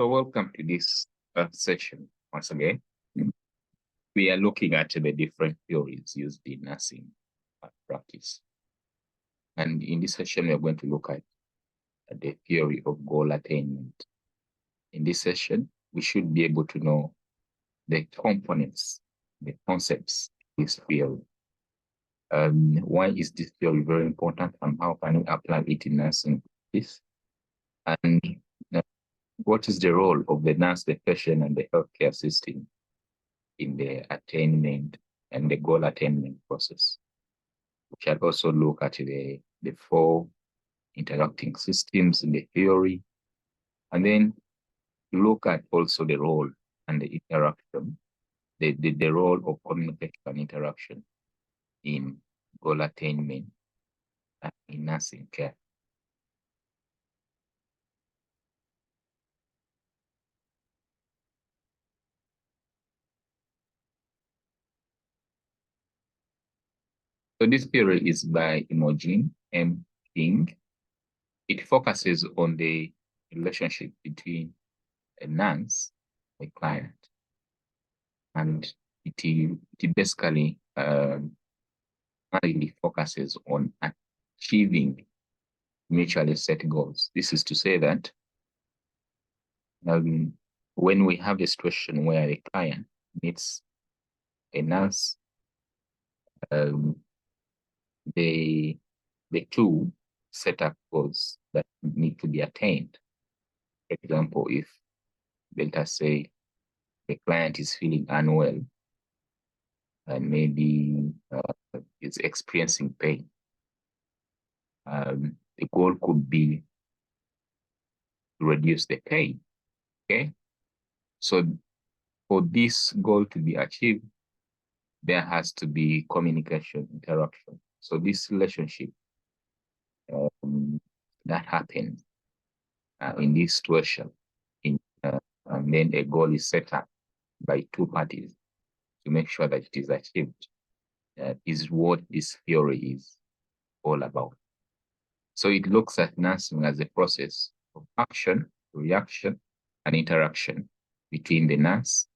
So welcome to this session once again. We are looking at the different theories used in nursing practice. And in this session, we are going to look at the theory of goal attainment. In this session, we should be able to know the components, the concepts of this theory. Why is this theory very important, and how can we apply it in nursing practice? And what is the role of the nurse, the patient, and the healthcare system in the attainment and the goal attainment process? We shall also look at the four interacting systems in the theory, and then look at also the role and the interaction, the role of communication and interaction in goal attainment and in nursing care. So this theory is by Imogen M. King. It focuses on the relationship between a nurse and a client. And it basically really focuses on achieving mutually set goals. This is to say that when we have a situation where a client meets a nurse, the two set up goals that need to be attained. For example, if let us say the client is feeling unwell and maybe is experiencing pain, the goal could be to reduce the pain. Okay, so for this goal to be achieved, there has to be communication, interaction. So this relationship that happens in this situation, and then a goal is set up by two parties to make sure that it is achieved, is what this theory is all about. So it looks at nursing as a process of action, reaction, and interaction between the nurse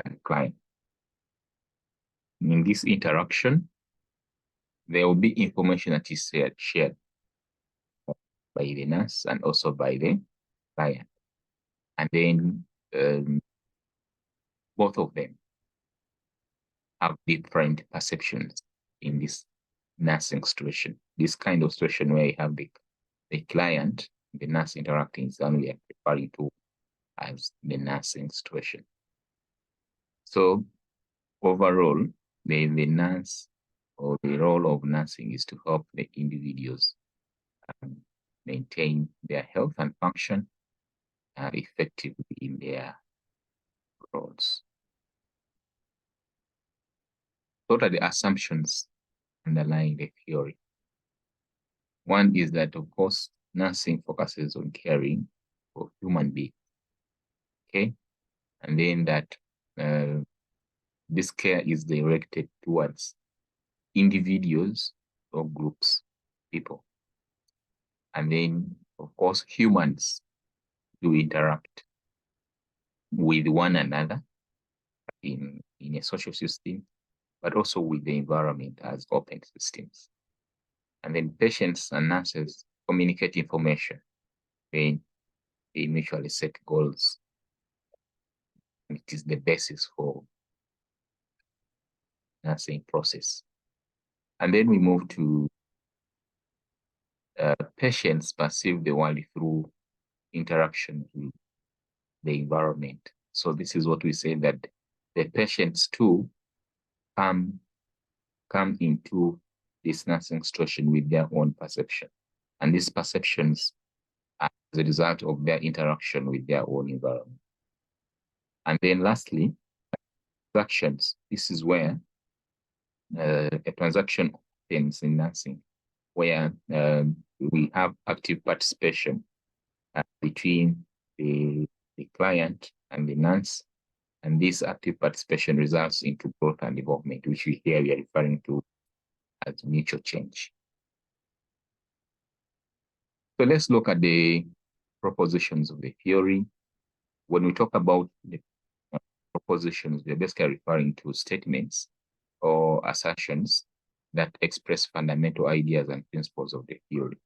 and the client. In this interaction, there will be information that is shared by the nurse and also by the client. And then both of them have different perceptions in this nursing situation. This kind of situation where you have the client, the nurse interacting is only we are referring to as the nursing situation. So overall, the nurse or the role of nursing is to help the individuals maintain their health and function effectively in their roles. What are the assumptions underlying the theory? One is that, of course, nursing focuses on caring for human beings, okay? And then that this care is directed towards individuals or groups, people. And then, of course, humans do interact with one another in a social system, but also with the environment as open systems. And then patients and nurses communicate information. They mutually set goals. It is the basis for nursing process. And then we move to patients perceive the world through interaction with the environment. So this is what we say, that the patients too come into this nursing situation with their own perception. And these perceptions are as a result of their interaction with their own environment. And then lastly, transactions. This is where a transaction happens in nursing, where we have active participation between the client and the nurse. And this active participation results into growth and development, which we are referring to as mutual change. So let's look at the propositions of the theory. when we talk about the propositions, we're basically referring to statements or assertions that express fundamental ideas and principles of the theory.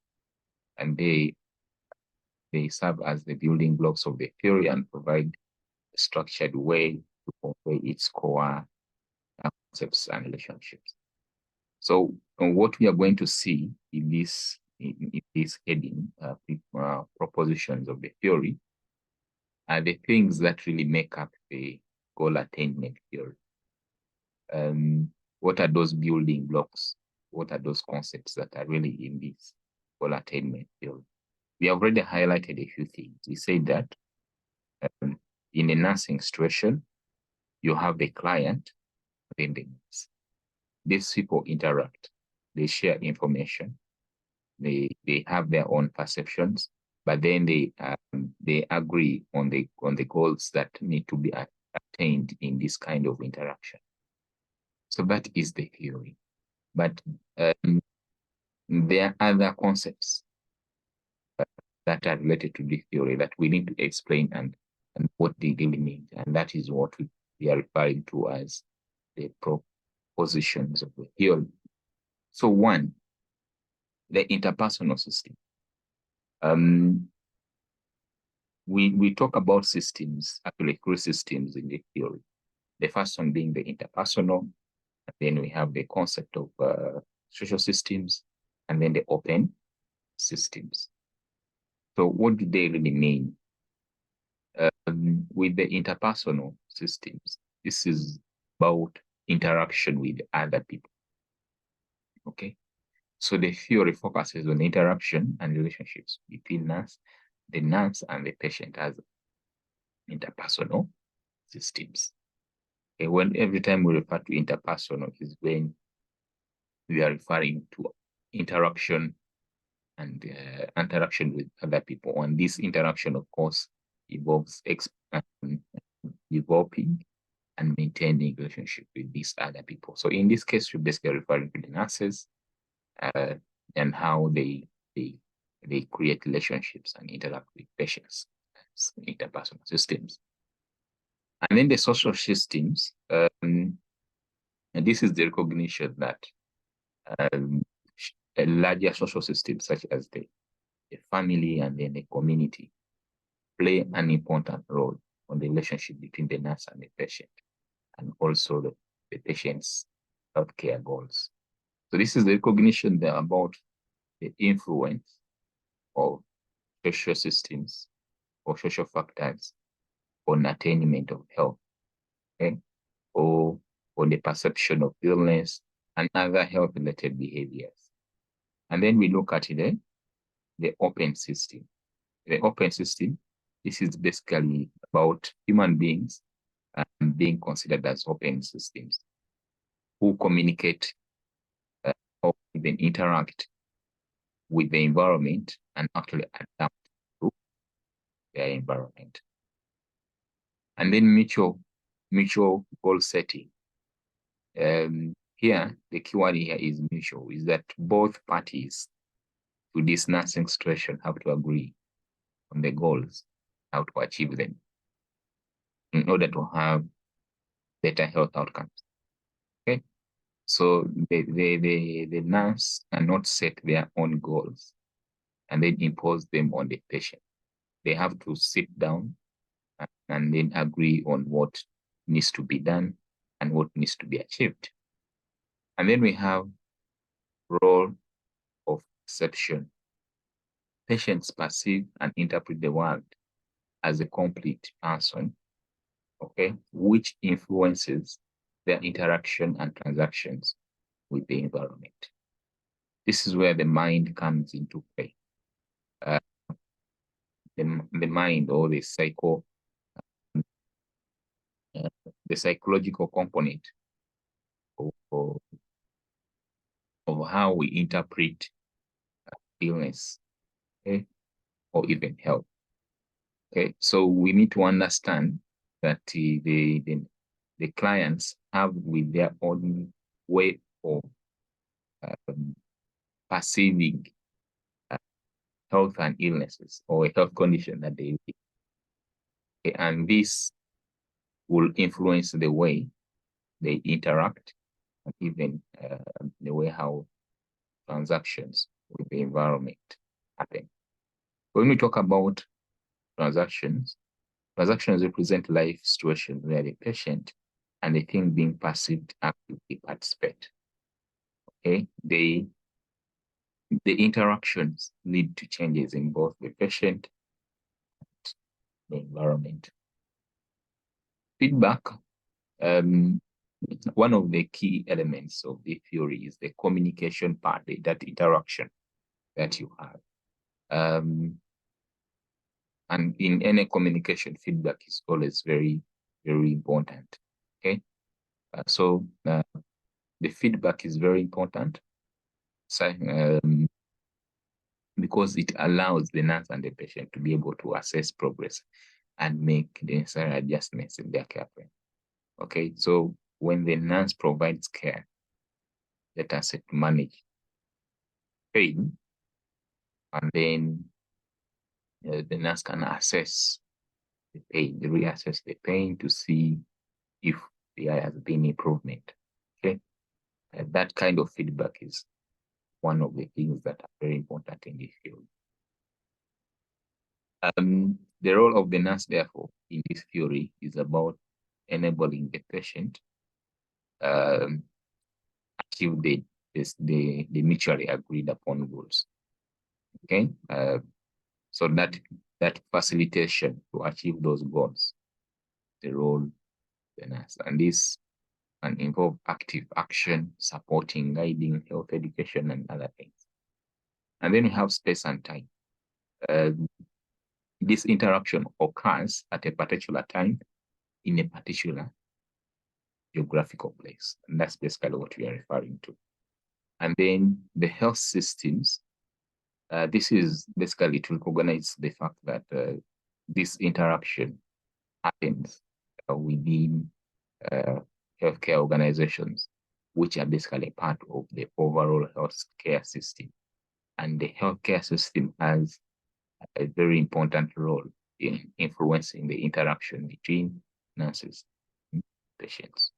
And they serve as the building blocks of the theory and provide a structured way to convey its core concepts and relationships. So what we are going to see in this heading, propositions of the theory, are the things that really make up the goal attainment theory. What are those building blocks? What are those concepts that are really in this goal attainment theory? We have already highlighted a few things. We say that in a nursing situation, you have the client and the nurse. These people interact, they share information, they have their own perceptions, but then they agree on the goals that need to be attained in this kind of interaction. So that is the theory. But there are other concepts that are related to the theory that we need to explain and what they really mean. And that is what we are referring to as the propositions of the theory. So one, the interpersonal system. We talk about systems, actually three systems in the theory. The first one being the interpersonal, and then we have the concept of social systems, and then the open systems. So what do they really mean? With the interpersonal systems, this is about interaction with other people. Okay, so the theory focuses on interaction and relationships between the nurse and the patient as interpersonal systems. Okay, every time we refer to interpersonal is when we are referring to interaction and interaction with other people. And this interaction, of course, involves developing and maintaining relationship with these other people. So in this case, we're basically referring to the nurses and how they create relationships and interact with patients as interpersonal systems. And then the social systems, and this is the recognition that a larger social system such as the family and then the community play an important role on the relationship between the nurse and the patient, and also the patient's healthcare goals. So this is the recognition there about the influence of social systems or social factors on attainment of health, okay, or on the perception of illness and other health-related behaviors. And then we look at the open system. The open system, this is basically about human beings being considered as open systems who communicate or even interact with the environment and actually adapt to their environment. And then mutual goal setting. Here, the keyword here is mutual, is that both parties to this nursing situation have to agree on the goals, how to achieve them in order to have better health outcomes. Okay, so the nurse cannot set their own goals and then impose them on the patient. They have to sit down and then agree on what needs to be done and what needs to be achieved. And then we have role of perception. Patients perceive and interpret the world as a complete person, okay, which influences their interaction and transactions with the environment. This is where the mind comes into play. The mind or the psychological component of how we interpret illness, okay, or even health. Okay, so we need to understand that the clients have with their own way of perceiving health and illnesses or a health condition that they live. Okay, and this will influence the way they interact, and even the way how transactions with the environment happen. When we talk about transactions represent life situations where the patient and the thing being perceived actively participate. Okay, the interactions lead to changes in both the patient and the environment. Feedback, one of the key elements of the theory is the communication part, that interaction that you have. And in any communication, feedback is always very, very important. Okay, so the feedback is very important. So, because it allows the nurse and the patient to be able to assess progress and make the necessary adjustments in their care plan. Okay, so when the nurse provides care, let us say to manage pain, and then the nurse can assess the pain, reassess the pain to see if there has been improvement. Okay, that kind of feedback is one of the things that are very important in this field. The role of the nurse, therefore, in this theory is about enabling the patient achieve the mutually agreed upon goals. Okay, so that facilitation to achieve those goals, the role of the nurse, and this can involve active action, supporting, guiding, health education, and other things. And then we have space and time. This interaction occurs at a particular time in a particular geographical place. And that's basically what we are referring to. And then the health systems, this is basically to recognize the fact that this interaction happens within healthcare organizations, which are basically part of the overall healthcare system. And the healthcare system has a very important role in influencing the interaction between nurses and patients.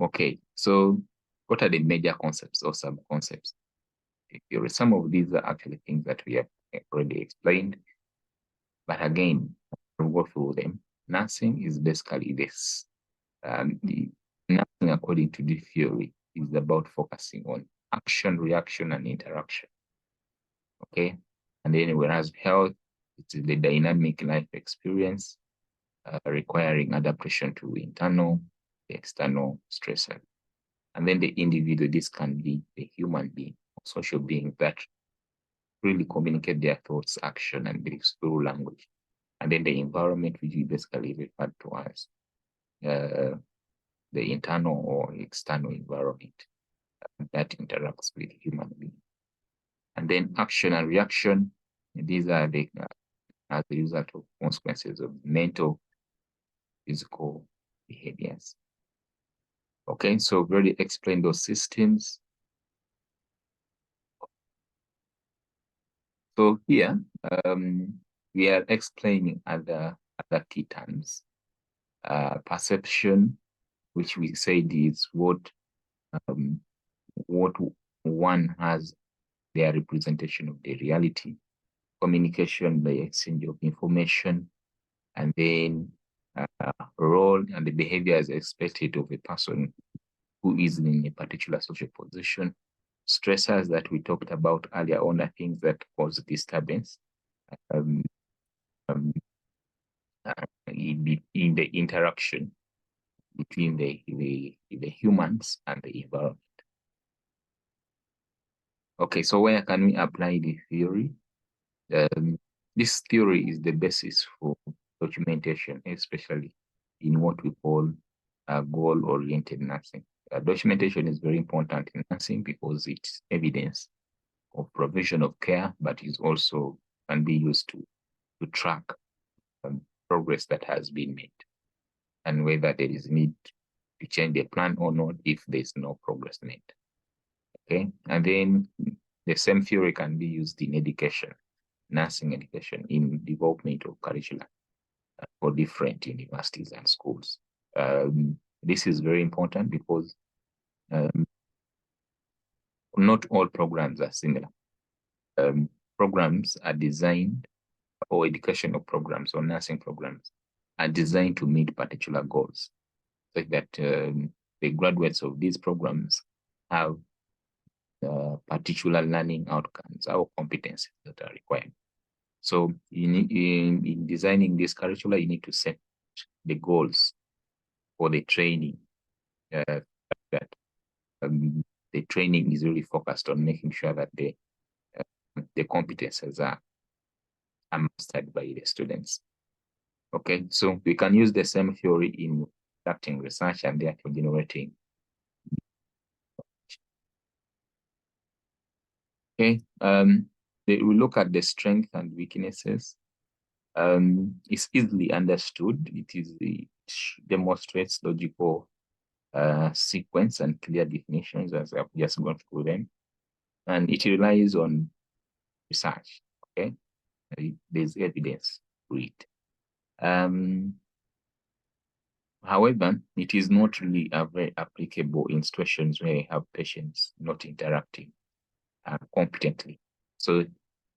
Okay, so what are the major concepts or sub-concepts? Some of these are actually things that we have already explained, but again, we'll go through them. Nursing is basically this. The nursing, according to the theory, is about focusing on action, reaction, and interaction. Okay, and then whereas health, it's the dynamic life experience requiring adaptation to internal, external stressors. And then the individual, this can be the human being, social being that really communicate their thoughts, action, and beliefs through language. And then the environment, which we basically refer to as the internal or external environment that interacts with human beings. And then action and reaction, these are the as a result of consequences of mental, physical behaviors. Okay, so we've already explained those systems. So here, we are explaining other key terms. Perception, which we said is what one has their representation of the reality. Communication, the exchange of information, and then role and the behavior is expected of a person who is in a particular social position. Stressors that we talked about earlier on are things that cause disturbance in the interaction between the humans and the environment. Okay, so where can we apply the theory? This theory is the basis for documentation, especially in what we call goal-oriented nursing. Documentation is very important in nursing because it's evidence of provision of care, but is also can be used to track progress that has been made and whether there is need to change the plan or not if there's no progress made. Okay, and then the same theory can be used in education. nursing education in development of curricula for different universities and schools. This is very important because not all programs are similar. Programs are designed, or educational programs or nursing programs are designed to meet particular goals, so that the graduates of these programs have particular learning outcomes or competencies that are required. So you need, in designing this curricula, you need to set the goals for the training, that the training is really focused on making sure that the competences are mastered by the students. Okay, so we can use the same theory in conducting research and therefore generating. Okay, we look at the strengths and weaknesses. It's easily understood. It demonstrates logical sequence and clear definitions, as I've just gone through them. And it relies on research, okay? There's evidence to it. However, it is not really very applicable in situations where you have patients not interacting competently. So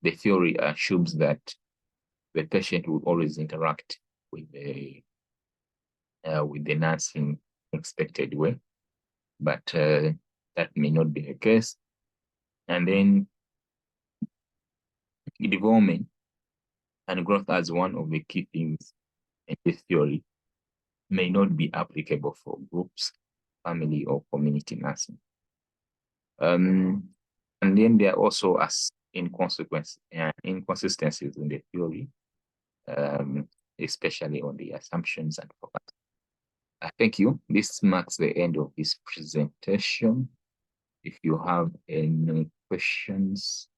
the theory assumes that the patient will always interact with the nurse in expected way, but that may not be the case. And then development and growth as one of the key things in this theory may not be applicable for groups, family, or community nursing. And then there are also inconsistencies in the theory, especially on the assumptions and focus. Thank you. This marks the end of this presentation. If you have any questions,